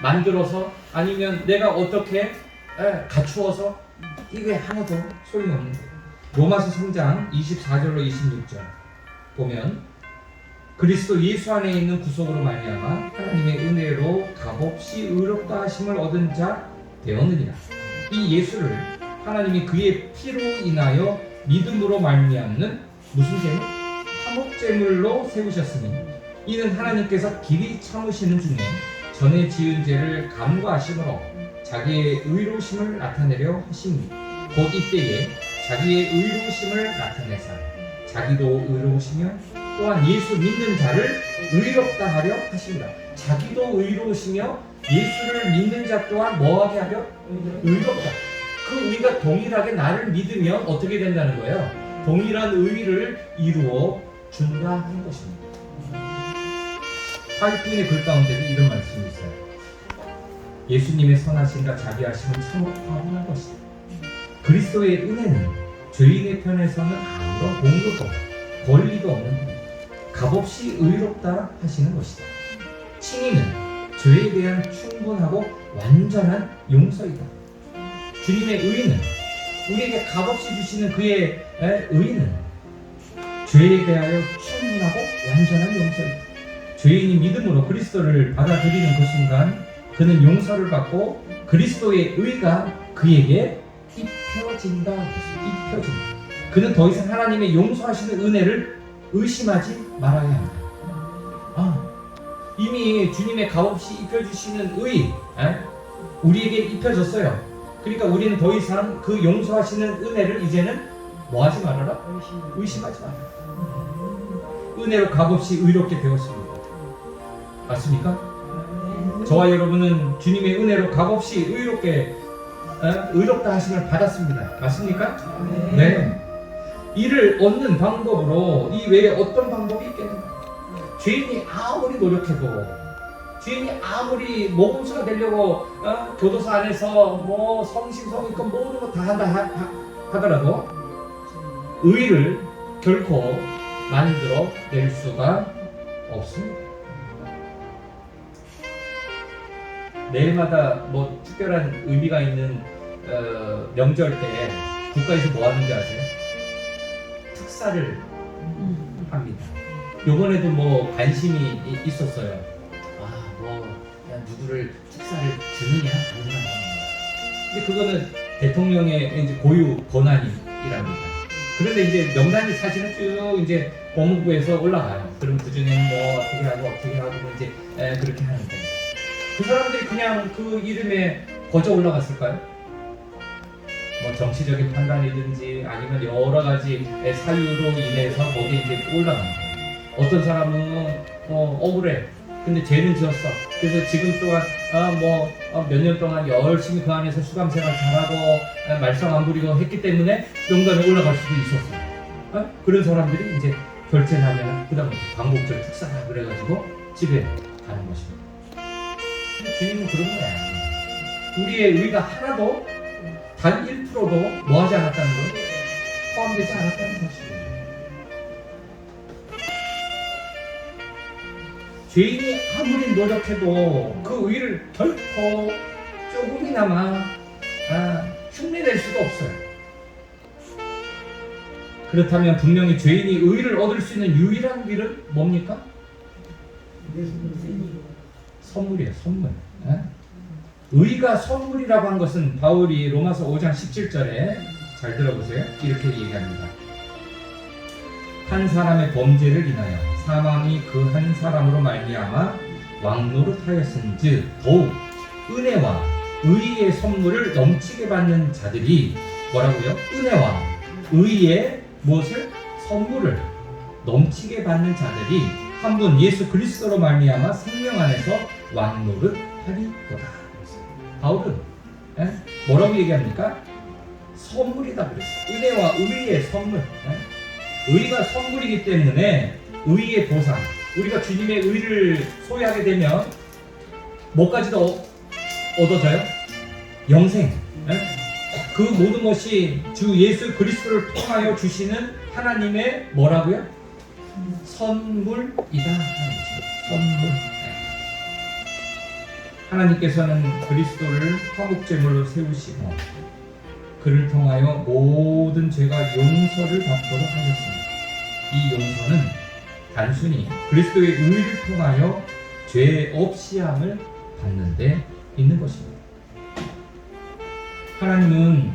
만들어서 아니면 내가 어떻게 갖추어서 이게 하나도 소용없는 거예요. 로마서 3장 24절로 26절 보면 그리스도 예수 안에 있는 구속으로 말미암아 하나님의 은혜로 값없이 의롭다 하심을 얻은 자 되었느니라. 이 예수를 하나님이 그의 피로 인하여 믿음으로 말미암는 무슨 제물? 화목제물로 세우셨으니 이는 하나님께서 길이 참으시는 중에 전에 지은 죄를 감과하심으로 자기의 의로우심을 나타내려 하시니 곧 이때에 자기의 의로우심을 나타내사 자기도 의로우시며 또한 예수 믿는 자를 의롭다 하려 하십니다. 자기도 의로우시며 예수를 믿는 자 또한 뭐하게 하려? 의롭다. 그 의가 동일하게 나를 믿으면 어떻게 된다는 거예요? 동일한 의를 이루어 준다 하는 것입니다. 하이프인의 글 가운데도 이런 말씀이 있어요. 예수님의 선하심과 자비하심은 참으로 과분한 것이다. 그리스도의 은혜는 죄인의 편에서는 아무런 공로도 권리도 없는 값없이 의롭다 하시는 것이다. 칭의는 죄에 대한 충분하고 완전한 용서이다. 주님의 의는 우리에게 값없이 주시는 그의 의는 죄에 대하여 충분하고 완전한 용서이다. 죄인이 믿음으로 그리스도를 받아들이는 그 순간 그는 용서를 받고 그리스도의 의가 그에게 입혀진다. 입혀진다. 그는 더 이상 하나님의 용서하시는 은혜를 의심하지 말아야 한다. 이미 주님의 값없이 입혀주시는 의 우리에게 입혀졌어요. 그러니까 우리는 더 이상 그 용서하시는 은혜를 이제는 뭐하지 말아라? 의심하지 말아라. 은혜로 값없이 의롭게 되었습니다. 맞습니까? 저와 여러분은 주님의 은혜로 값없이 의롭다 하심을 받았습니다. 맞습니까? 네. 이를 얻는 방법으로 이 외에 어떤 방법이 있겠는가? 죄인이 아무리 노력해도 죄인이 아무리 모범수가 되려고 교도소 안에서 뭐 성심성의껏 모든 거 다 한다 하더라도 의를 결코 만들어 낼 수가 없습니다. 매일마다 뭐 특별한 의미가 있는 명절 때 국가에서 뭐 하는지 아세요? 특사를 합니다. 요번에도 뭐 관심이 있었어요. 누구를 특사를 주느냐 아니냐. 근데 그거는 대통령의 이제 고유 권한이랍니다. 그런데 이제 명단이 사실은 쭉 이제 법무부에서 올라가요. 그럼 그 중에 뭐 어떻게 하고 이제 그렇게 하는데 그 사람들이 그냥 그 이름에 거저 올라갔을까요? 뭐 정치적인 판단이든지 아니면 여러 가지 사유로 인해서 거기에 이제 올라갑니다. 어떤 사람은 억울해. 근데 죄는 지었어. 그래서 지금 또한 몇 년 동안 열심히 그 안에서 수감 생활 잘하고 말썽 안 부리고 했기 때문에 명단에 올라갈 수도 있었어. 그런 사람들이 이제 결재를 하면 그 다음에 광복절 특사다 그래가지고 집에 가는 것입니다. 주님은 그런 거야. 우리의 의가 하나도 단 1%도 뭐 하지 않았다는 거, 포함되지 않았다는 사실이에요. 죄인이 아무리 노력해도 그 의를 결코 조금이나마 흉내낼 수도 없어요. 그렇다면 분명히 죄인이 의를 얻을 수 있는 유일한 길은 뭡니까? 선물이에요. 선물. 의가 선물이라고 한 것은 바울이 로마서 5장 17절에 잘 들어보세요. 이렇게 얘기합니다. 한 사람의 범죄를 인하여 사망이 그 한 사람으로 말미암아 왕노릇하였은즉 더욱 은혜와 의의 선물을 넘치게 받는 자들이 뭐라고요? 은혜와 의의 무엇을? 선물을 넘치게 받는 자들이 한 분 예수 그리스도로 말미암아 생명 안에서 왕노릇하리로다. 바울은 뭐라고 얘기합니까? 선물이다 그랬어요. 은혜와 의의 선물. 의가 선물이기 때문에 의의 보상, 우리가 주님의 의를 소유하게 되면 뭐까지도 얻어져요? 영생. 그 모든 것이 주 예수 그리스도를 통하여 주시는 하나님의 뭐라고요? 선물이다 하는 것입니다. 선물. 하나님께서는 그리스도를 화목제물로 세우시고 그를 통하여 모든 죄가 용서를 받도록 하셨습니다. 이 용서는 단순히 그리스도의 의를 통하여 죄 없이함을 받는 데 있는 것입니다. 하나님은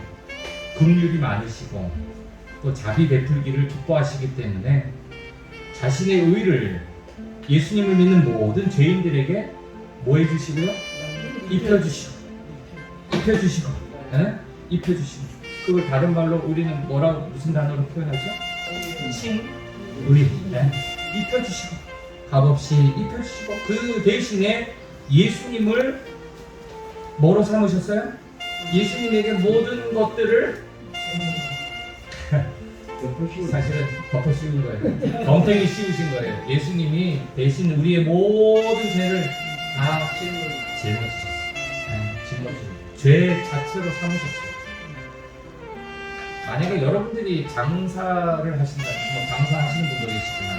긍휼이 많으시고 또 자비 베풀기를 기뻐하시기 때문에 자신의 의를 예수님을 믿는 모든 죄인들에게 뭐 해주시고요? 입혀주시고 입혀주시고 그걸 다른 말로 우리는 뭐라고 무슨 단어로 표현하죠? 칭의. 입혀주시고 값없이 입혀주시고 그 대신에 예수님을 뭐로 삼으셨어요? 예수님에게 모든 것들을 사실은 덮어 씌운 거예요. 덤탱이 씌우신 거예요. 예수님이 대신 우리의 모든 죄를 다 짊어지셨어요. 죄 자체로 삼으셨어요. 만약에 여러분들이 장사를 하신다, 장사하시는 분도 계시지만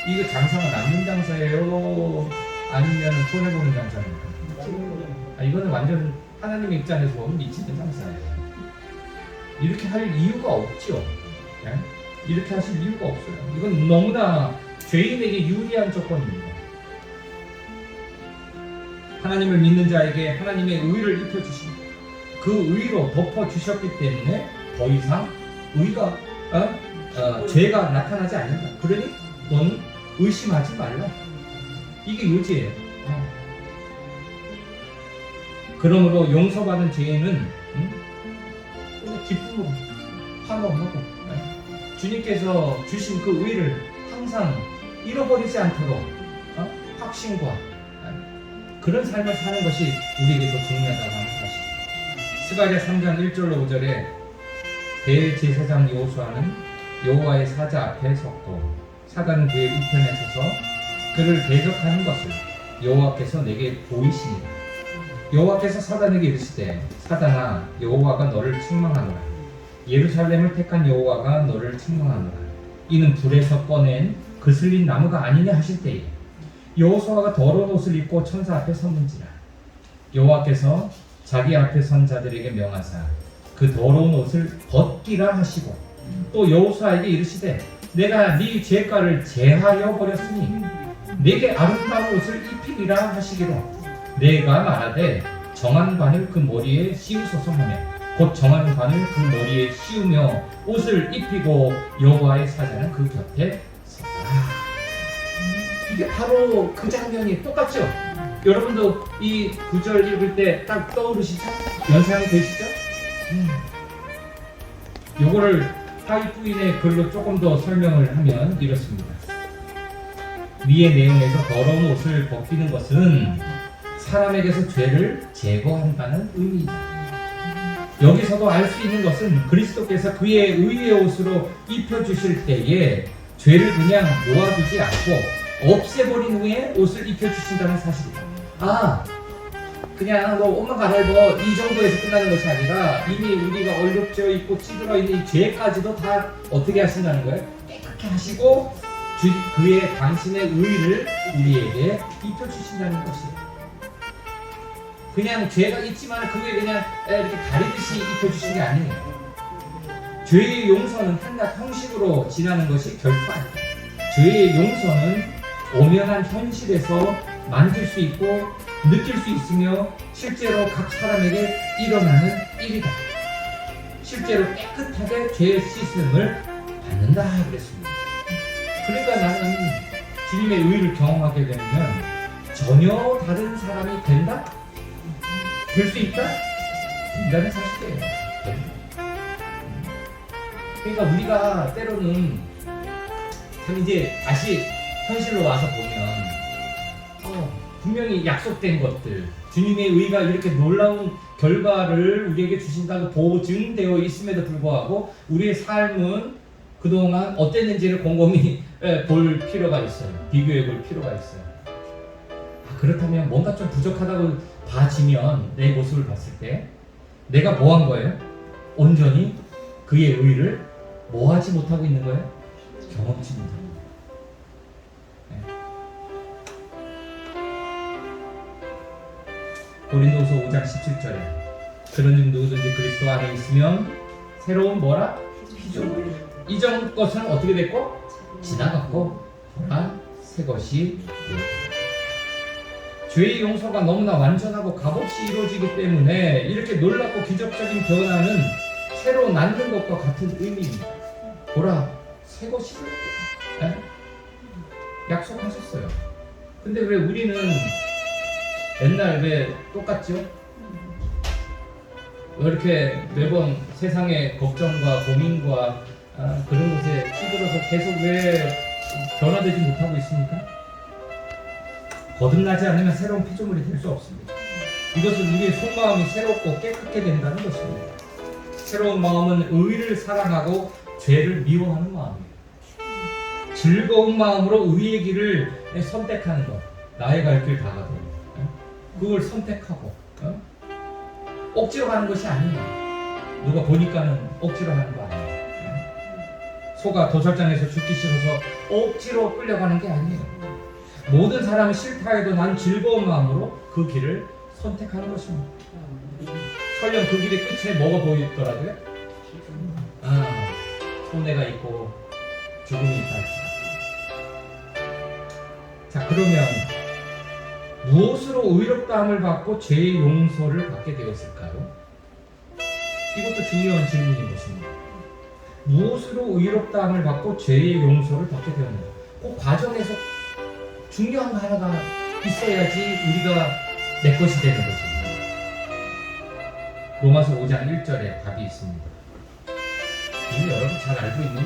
이거 장사가 남는 장사예요? 아니면 손해보는 장사입니까? 이거는 완전 하나님의 입장에서 보면 미치는 장사예요. 이렇게 할 이유가 없죠. 이렇게 하실 이유가 없어요. 이건 너무나 죄인에게 유리한 조건입니다. 하나님을 믿는 자에게 하나님의 의를 입혀주신 그 의로 덮어주셨기 때문에 더 이상 의가 죄가 나타나지 않는다. 그러니 너는 의심하지 말라. 이게 요지예요. 그러므로 용서받은 죄인은 기쁨으로 환호하고 주님께서 주신 그 의를 항상 잃어버리지 않도록 확신과 그런 삶을 사는 것이 우리에게 더 중요하다고 하는 사실. 스가랴 3장 1절로 5절에 대제사장 여호수아는 여호와의 사자 앞에 섰고 사단은 그의 우편에 서서 그를 대적하는 것을 여호와께서 내게 보이시니라. 여호와께서 사단에게 이르시되 사단아 여호와가 너를 책망하노라. 예루살렘을 택한 여호와가 너를 책망하노라. 이는 불에서 꺼낸 그슬린 나무가 아니냐 하실 때에 여호수아가 더러운 옷을 입고 천사 앞에 섰는지라. 여호와께서 자기 앞에 선 자들에게 명하사 그 더러운 옷을 벗기라 하시고 또 여호수아에게 이르시되 내가 네 죄가를 제하여 버렸으니 내게 아름다운 옷을 입히리라 하시기로 내가 말하되 정한 관을 그 머리에 씌우소서 하며 곧 정한 관을 그 머리에 씌우며 옷을 입히고 여호와의 사자는 그 곁에 섰다. 이게 바로 그 장면이 똑같죠? 여러분도 이 구절 읽을 때 딱 떠오르시죠? 연상이 되시죠? 요거를 하이프인의 글로 조금 더 설명을 하면 이렇습니다. 위의 내용에서 더러운 옷을 벗기는 것은 사람에게서 죄를 제거한다는 의미이다. 여기서도 알 수 있는 것은 그리스도께서 그의 의의 옷으로 입혀주실 때에 죄를 그냥 놓아두지 않고 없애버린 후에 옷을 입혀주신다는 사실이다. 그냥 너 옷만 갈아입어 이 정도에서 끝나는 것이 아니라 이미 우리가 얼룩져 있고 찌들어 있는 이 죄까지도 다 어떻게 하신다는 거예요? 깨끗게 하시고 그의 당신의 의를 우리에게 입혀주신다는 것이에요. 그냥 죄가 있지만 그게 그냥 이렇게 가리듯이 입혀주신 게 아니에요. 죄의 용서는 한낱 형식으로 지나는 것이 결코 아니다. 죄의 용서는 엄연한 현실에서 만질 수 있고 느낄 수 있으며 실제로 각 사람에게 일어나는 일이다. 실제로 깨끗하게 죄의 씻음을 받는다 그랬습니다. 그러니까 나는 주님의 의를 경험하게 되면 전혀 다른 사람이 된다? 될 수 있다? 된다는 사실이에요. 그러니까 우리가 때로는 참 이제 다시 현실로 와서 보면 분명히 약속된 것들 주님의 의가 이렇게 놀라운 결과를 우리에게 주신다고 보증되어 있음에도 불구하고 우리의 삶은 그동안 어땠는지를 곰곰이 볼 필요가 있어요. 비교해 볼 필요가 있어요. 그렇다면 뭔가 좀 부족하다고 봐지면 내 모습을 봤을 때 내가 뭐 한 거예요? 온전히 그의 의를 뭐 하지 못하고 있는 거예요? 경험치 못하고. 고린도서 5장 17절에 그런즉 누구든지 그리스도 안에 있으면 새로운 뭐라? 이전 것은 어떻게 됐고? 지나갔고 보라 새 것이 되었다. 죄의 용서가 너무나 완전하고 값없이 이루어지기 때문에 이렇게 놀랍고 기적적인 변화는 새로 낳는 것과 같은 의미입니다. 보라 새 것이 되었다. 약속하셨어요. 근데 왜 우리는 옛날 왜 똑같죠? 왜 이렇게 매번 세상의 걱정과 고민과 그런 것에 찌들어서 계속 왜 변화되지 못하고 있습니까? 거듭나지 않으면 새로운 피조물이 될 수 없습니다. 이것은 우리의 속마음이 새롭고 깨끗게 된다는 것입니다. 새로운 마음은 의를 사랑하고 죄를 미워하는 마음이에요. 즐거운 마음으로 의의 길을 선택하는 것. 나의 갈 길 다가도 그걸 선택하고 억지로 하는 것이 아니에요. 누가 보니까는 억지로 하는 거 아니에요. 소가 도살장에서 죽기 싫어서 억지로 끌려가는 게 아니에요. 모든 사람은 싫다 해도 난 즐거운 마음으로 그 길을 선택하는 것입니다. 설령 그 길의 끝에 뭐가 보이더라도요? 손해가 있고 죽음이 있다 할지라도. 자, 그러면 무엇으로 의롭다함을 받고 죄의 용서를 받게 되었을까요? 이것도 중요한 질문인 것입니다. 무엇으로 의롭다함을 받고 죄의 용서를 받게 되었는가? 그 과정에서 중요한 거 하나가 있어야지 우리가 내 것이 되는 거죠. 로마서 5장 1절에 답이 있습니다. 이미 여러분 잘 알고 있는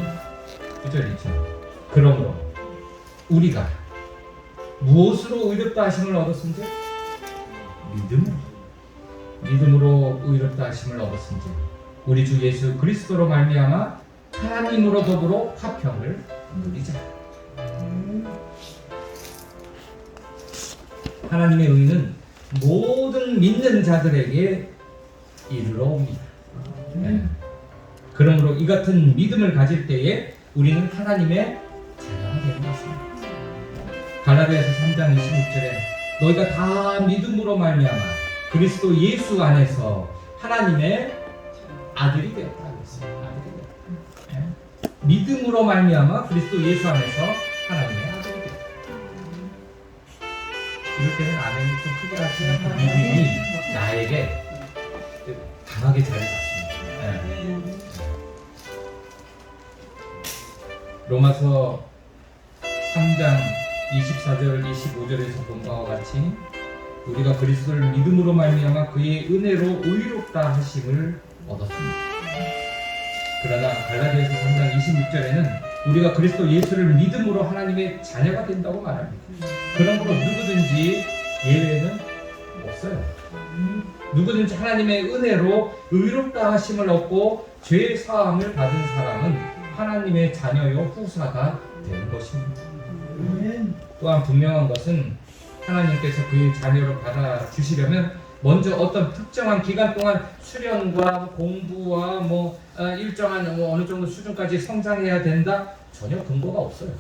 구절이죠. 그러므로 우리가 무엇으로 의롭다 하심을 얻었은지? 믿음으로 의롭다 하심을 얻었은지 우리 주 예수 그리스도로 말미암아 하나님으로 더불어 화평을 누리자. 하나님의 의는 모든 믿는 자들에게 이르러 옵니다. 그러므로 이 같은 믿음을 가질 때에 우리는 하나님의 자녀가 되는 것입니다. 갈라디아서 3장 26절에 너희가 다 믿음으로 말미암아 그리스도 예수 안에서 하나님의 아들이 되었다 하겠습니다. 믿음으로 말미암아 그리스도 예수 안에서 하나님의 아들이 되었다. 이럴 때는 아멘이 좀 크게 하시는 믿음이 나에게 강하게 자리 잡습니다. 로마서 3장 24절 25절에서 본 바와 같이 우리가 그리스도를 믿음으로 말미암아 그의 은혜로 의롭다 하심을 얻었습니다. 그러나 갈라디아서 3장 26절에는 우리가 그리스도 예수를 믿음으로 하나님의 자녀가 된다고 말합니다. 그러므로 누구든지 예외는 없어요. 누구든지 하나님의 은혜로 의롭다 하심을 얻고 죄 사함을 받은 사람은 하나님의 자녀요 후사가 되는 것입니다. 또한 분명한 것은 하나님께서 그의 자녀를 받아주시려면 먼저 어떤 특정한 기간 동안 수련과 공부와 일정한 어느 정도 수준까지 성장해야 된다? 전혀 근거가 없어요.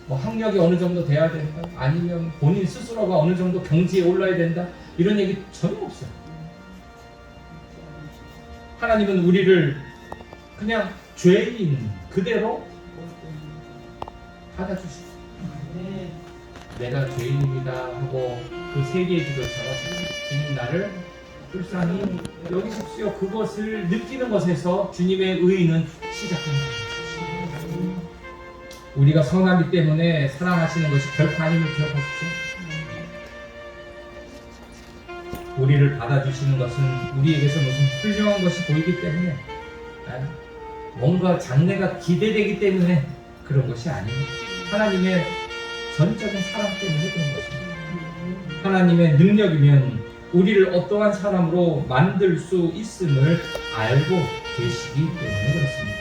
학력이 어느 정도 돼야 된다? 아니면 본인 스스로가 어느 정도 경지에 올라야 된다? 이런 얘기 전혀 없어요. 하나님은 우리를 그냥 죄인 그대로 받아주시고 내가 죄인입니다 하고 그 세 개의 기도처럼 주님 나를 불쌍히 여기십시오. 그것을 느끼는 것에서 주님의 의의는 시작됩니다. 우리가 선하기 때문에 사랑하시는 것이 결코 아님을 기억하십시오. 우리를 받아주시는 것은 우리에게서 무슨 훌륭한 것이 보이기 때문에 뭔가 장래가 기대되기 때문에 그런 것이 아닙니다. 하나님의 전적인 사랑 때문에 그런 것입니다. 하나님의 능력이면 우리를 어떠한 사람으로 만들 수 있음을 알고 계시기 때문에 그렇습니다.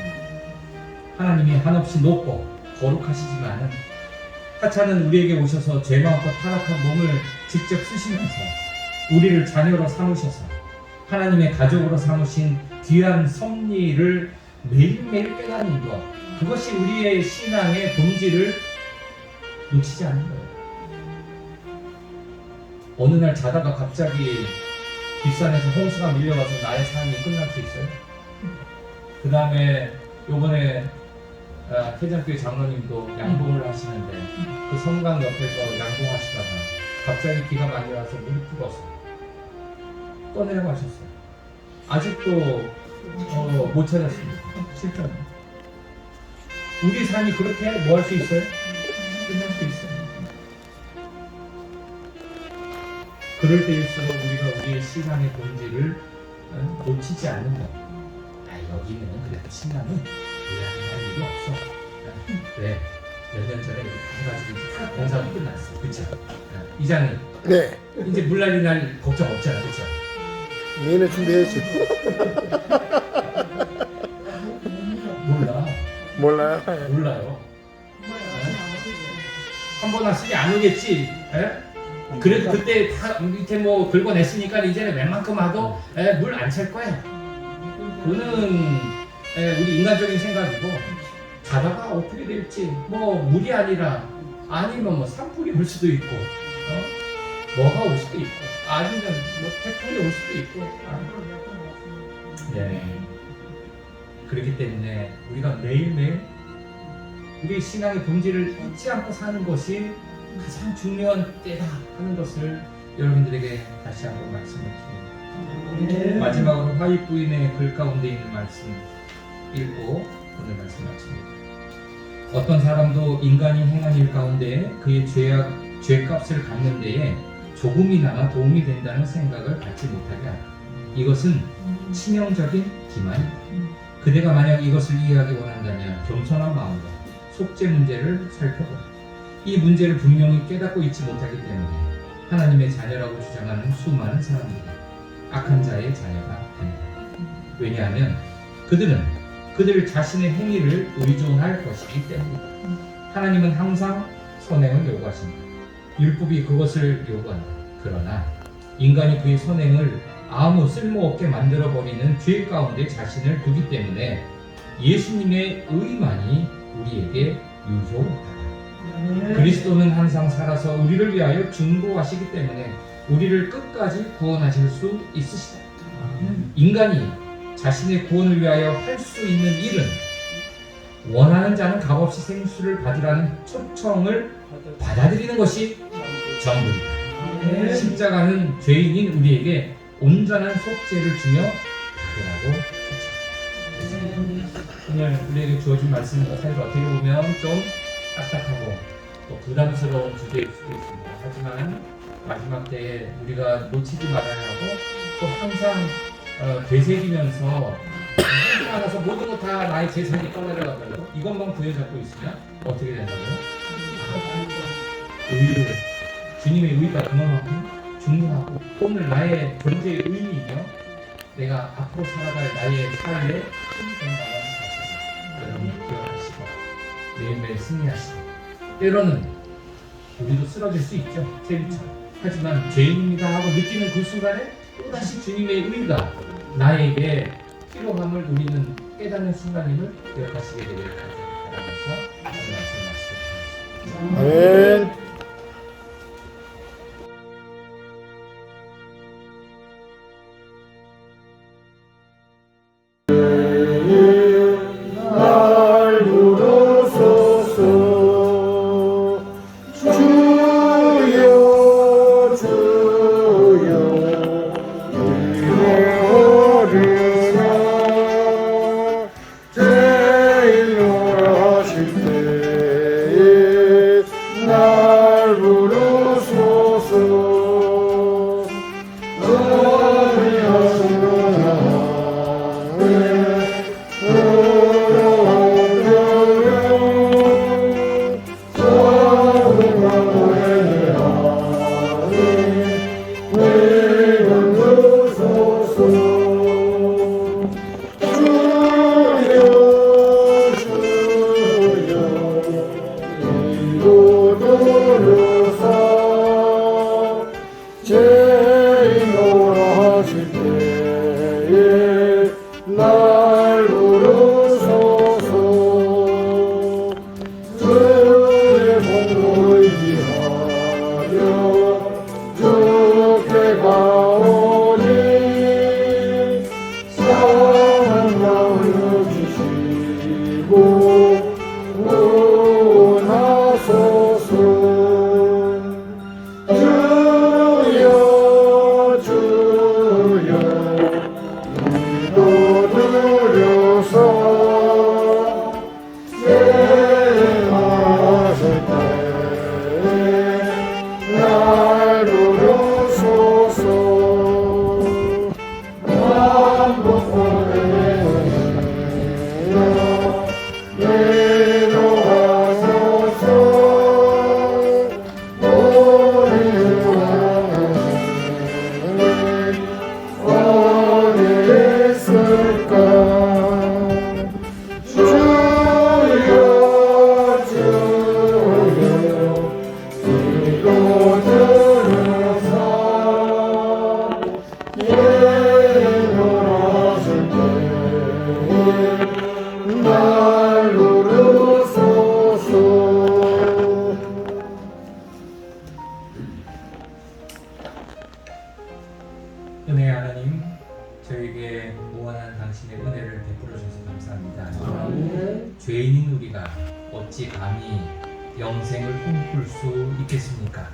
하나님이 한없이 높고 거룩하시지만 하찮은 우리에게 오셔서 죄 많고 타락한 몸을 직접 쓰시면서 우리를 자녀로 삼으셔서 하나님의 가족으로 삼으신 귀한 섭리를 매일매일 깨닫는 것, 그것이 우리의 신앙의 본질을 놓치지 않는 거예요. 어느 날 자다가 갑자기 뒷산에서 홍수가 밀려와서 나의 삶이 끝날 수 있어요. 그 다음에 요번에 태장교회 장로님도 양봉을 하시는데 그 성당 옆에서 양봉하시다가 갑자기 비가 많이 와서 물이 풀어서 떠내려가셨어요. 아직도 못 찾았습니다. 실전. 우리 삶이 그렇게 뭐 할 수 있어요? 끝날 수 있어요. 그럴 때일수록 우리가 우리의 신앙의 본질을 놓치지 않는다. 여기는 그래도 신앙은 이야기할 일이 없어. 왜? 몇 년 전에 이렇게 해가지고 다 공사가 끝났어. 그쵸? 이장님. 네. 이제 물난리 날 걱정 없잖아. 그쵸? 얘는 준비했지. 몰라요. 몰라요. 한 번 왔으니 안 오겠지. 그래도 그때 다 밑에 뭐 긁어냈으니까 이제는 웬만큼 와도 물 안 찰 거야. 그거는 우리 인간적인 생각이고, 자다가 어떻게 될지 뭐 물이 아니라 아니면 뭐 산불이 올 수도 있고, 뭐가 올 수도 있고, 아니면 뭐 태풍이 올 수도 있고. 네. 그렇기 때문에 우리가 매일매일 우리 신앙의 본질을 잊지 않고 사는 것이 가장 중요한 때다 하는 것을 여러분들에게 다시 한번 말씀을 드립니다. 마지막으로 화입 부인의 글 가운데 있는 말씀 읽고 오늘 말씀 마칩니다. 어떤 사람도 인간이 행한 일 가운데 그의 죄값을 갚는 데에 조금이나마 도움이 된다는 생각을 갖지 못하게 하라. 이것은 치명적인 기만이다. 그대가 만약 이것을 이해하기 원한다면 겸손한 마음으로 속죄 문제를 살펴보라. 이 문제를 분명히 깨닫고 있지 못하기 때문에 하나님의 자녀라고 주장하는 수많은 사람들이 악한 자의 자녀가 됩니다. 왜냐하면 그들은 그들 자신의 행위를 의존할 것이기 때문입니다. 하나님은 항상 선행을 요구하십니다. 율법이 그것을 요구한다. 그러나 인간이 그의 선행을 아무 쓸모없게 만들어버리는 죄 가운데 자신을 두기 때문에 예수님의 의만이 우리에게 유효하다. 그리스도는 항상 살아서 우리를 위하여 중보하시기 때문에 우리를 끝까지 구원하실 수 있으시다. 인간이 자신의 구원을 위하여 할 수 있는 일은 원하는 자는 값없이 생수를 받으라는 초청을 받아들이는 것이 전부이다. 십자가는 죄인인 우리에게 온전한 속죄를 주며 받으라고 추천합니다. 오늘 우리에게 주어진 말씀은 사실 어떻게 보면 좀 딱딱하고 또 부담스러운 주제일 수도 있습니다. 하지만 마지막 때에 우리가 놓치지 말아야 하고 또 항상 되새기면서 하나서 모든 것 다 나의 재산이 떠내려간다고 이것만 부여잡고 있으면 어떻게 된다고요? 의를 주님의 의가 그만큼 중요하고 오늘 나의 존재의 의미이며 내가 앞으로 살아갈 나의 삶의 힘이 된다는 사실을 여러분 기억하시고 매일매일 승리하시고 때로는 우리도 쓰러질 수 있죠. 세비처럼. 하지만 죄인입니다 하고 느끼는 그 순간에 또다시 주님의 의가 나에게 필요함을 우리는 깨닫는 순간임을 기억하시게 되길 바라면서 오늘 말씀 마치도록 하겠습니다. 아멘. 주의 공로를 위하여 죄인인 우리가 어찌 감히 영생을 꿈꿀 수 있겠습니까?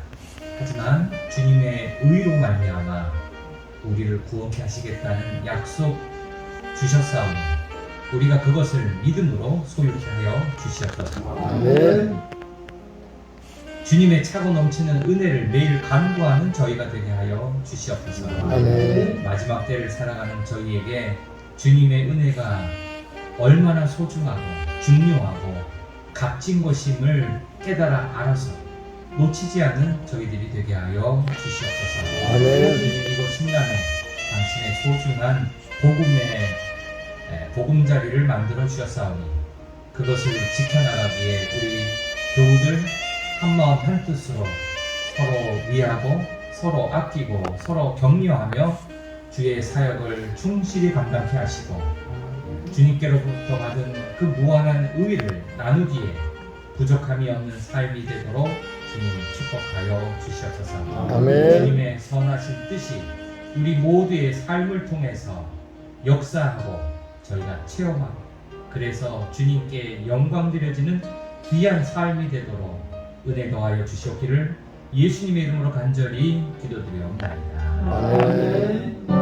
하지만 주님의 의로 말미암아 우리를 구원케 하시겠다는 약속 주셨사오니 우리가 그것을 믿음으로 소유케 하여 주시옵소서. 아멘. 주님의 차고 넘치는 은혜를 매일 간구하는 저희가 되게 하여 주시옵소서. 아멘. 마지막 때를 살아가는 저희에게 주님의 은혜가 얼마나 소중하고 중요하고 값진 것임을 깨달아 알아서 놓치지 않는 저희들이 되게 하여 주시옵소서. 아멘. 이곳 신남에 당신의 소중한 보금자리를 만들어 주셨사오니 그것을 지켜나가기에 우리 교우들 한마음 한뜻으로 서로 위하고 서로 아끼고 서로 격려하며 주의 사역을 충실히 감당케 하시고 주님께로부터 받은 그 무한한 의를 나누기에 부족함이 없는 삶이 되도록 주님 축복하여 주시옵소서. 아멘. 주님의 선하신 뜻이 우리 모두의 삶을 통해서 역사하고 저희가 체험하고 그래서 주님께 영광 드려지는 귀한 삶이 되도록 은혜 더하여 주시옵기를 예수님의 이름으로 간절히 기도드려옵나이다. 아멘.